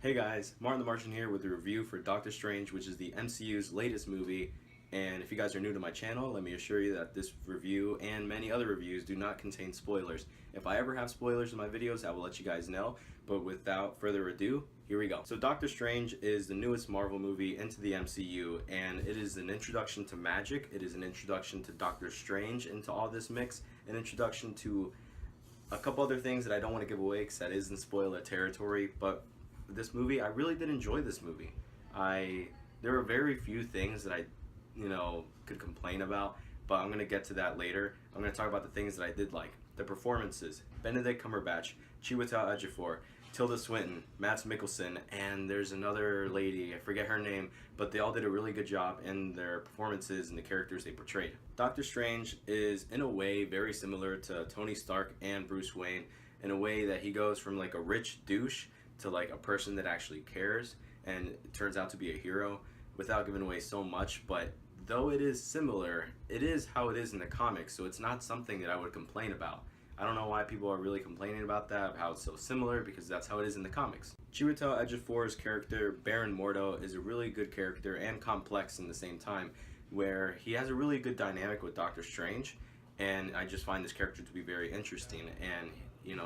Hey guys, Martin the Martian here with a review for Doctor Strange, which is the MCU's latest movie. And if you guys are new to my channel, let me assure you that this review and many other reviews do not contain spoilers. If I ever have spoilers in my videos, I will let you guys know. But without further ado, here we go. So Doctor Strange is the newest Marvel movie into the MCU, and it is an introduction to magic. It is an introduction to Doctor Strange into all this mix, an introduction to a couple other things that I don't want to give away because that is in spoiler territory. But this movie, I really did enjoy this movie. There are very few things that I could complain about, but I'm gonna get to that later. I'm gonna talk about the things that I did like. The performances: Benedict Cumberbatch, Chiwetel Ejiofor, Tilda Swinton, Mads Mikkelsen, and there's another lady, I forget her name, but they all did a really good job in their performances and the characters they portrayed. Doctor Strange is in a way very similar to Tony Stark and Bruce Wayne, in a way that he goes from like a rich douche to like a person that actually cares and it turns out to be a hero, without giving away so much. But though it is similar, it is how it is in the comics, so it's not something that I would complain about. I don't know why people are really complaining about that, how it's so similar, because that's how it is in the comics. Chiwetel Ejiofor's character, Baron Mordo, is a really good character and complex in the same time, where he has a really good dynamic with Doctor Strange, and I just find this character to be very interesting. And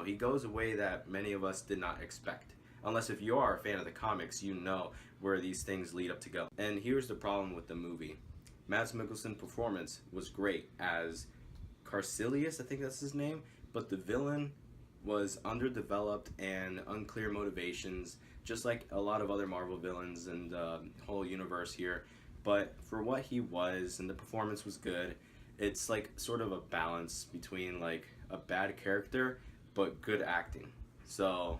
he goes a way that many of us did not expect. Unless if you are a fan of the comics, you know where these things lead up to go. And here's the problem with the movie. Mads Mikkelsen's performance was great as Carcilius, I think that's his name, but the villain was underdeveloped and unclear motivations, just like a lot of other Marvel villains and the whole universe here. But for what he was, and the performance was good, it's like sort of a balance between like a bad character but good acting. So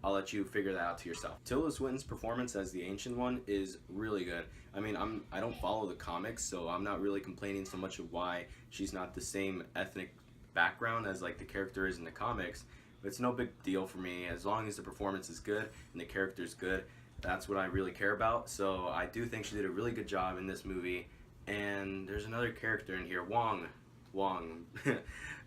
I'll let you figure that out to yourself. Tilda Swinton's performance as the Ancient One is really good. I mean, I don't follow the comics, so I'm not really complaining so much of why she's not the same ethnic background as like the character is in the comics. But it's no big deal for me as long as the performance is good and the character's good. That's what I really care about. So I do think she did a really good job in this movie. And there's another character in here, Wong.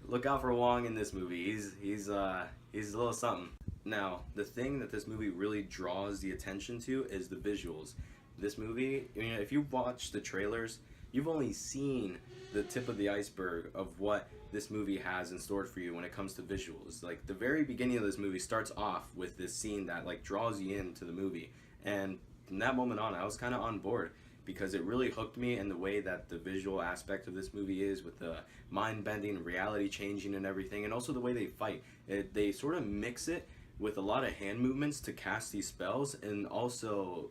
Look out for Wong in this movie. He's a little something. Now, the thing that this movie really draws the attention to is the visuals. This movie, if you've watched the trailers, you've only seen the tip of the iceberg of what this movie has in store for you when it comes to visuals. Like, the very beginning of this movie starts off with this scene that like draws you into the movie. And from that moment on, I was kind of on board, because it really hooked me in the way that the visual aspect of this movie is, with the mind-bending, reality changing and everything, and also the way they fight. They sort of mix it with a lot of hand movements to cast these spells, and also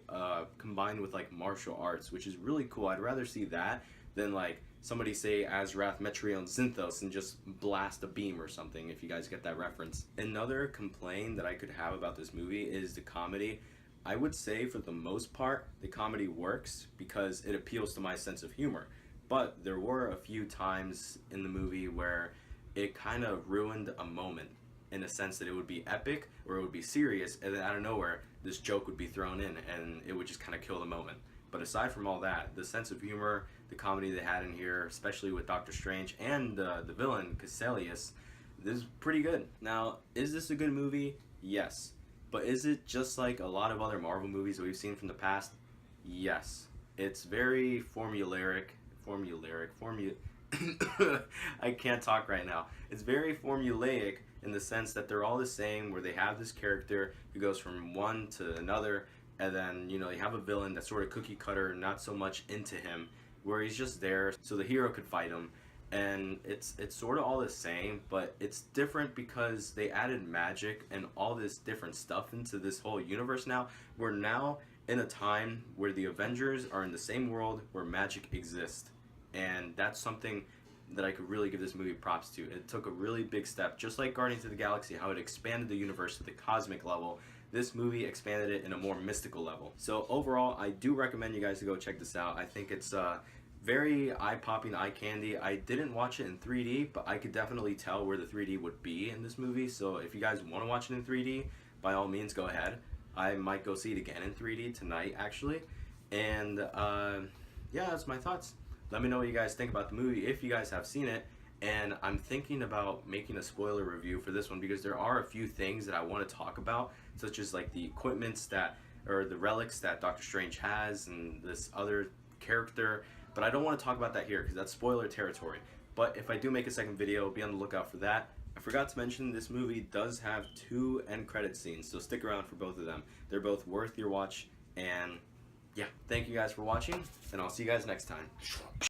combined with like martial arts, which is really cool. I'd rather see that than like somebody say Azrath Metrion Zinthos and just blast a beam or something, if you guys get that reference. Another complaint that I could have about this movie is the comedy. I would say for the most part the comedy works because it appeals to my sense of humor, but there were a few times in the movie where it kind of ruined a moment, in a sense that it would be epic or it would be serious, and then out of nowhere this joke would be thrown in and it would just kind of kill the moment. But aside from all that, the sense of humor, the comedy they had in here, especially with Doctor Strange and the villain Caecilius, this is pretty good. Now, is this a good movie? Yes. But is it just like a lot of other Marvel movies that we've seen from the past? Yes. It's very formulaic. I can't talk right now. It's very formulaic in the sense that they're all the same, where they have this character who goes from one to another, and then you have a villain that's sort of cookie cutter, not so much into him, where he's just there so the hero could fight him. And it's sort of all the same, but it's different because they added magic and all this different stuff into this whole universe now. We're now in a time where the Avengers are in the same world where magic exists. And that's something that I could really give this movie props to. It took a really big step, just like Guardians of the Galaxy, how it expanded the universe to the cosmic level. This movie expanded it in a more mystical level. So overall, I do recommend you guys to go check this out. I think it's very eye-popping, eye candy. I didn't watch it in 3D, but I could definitely tell where the 3D would be in this movie. So if you guys want to watch it in 3D, by all means, go ahead. I might go see it again in 3D tonight, actually. And yeah, that's my thoughts. Let me know what you guys think about the movie if you guys have seen it. and I'm thinking about making a spoiler review for this one because there are a few things that I want to talk about, such as like the equipments that, or the relics that Doctor Strange has and this other character, but I don't want to talk about that here because that's spoiler territory. But if I do make a second video, be on the lookout for that. I forgot to mention this movie does have 2 end credit scenes, so stick around for both of them. They're both worth your watch, and yeah, thank you guys for watching, and I'll see you guys next time.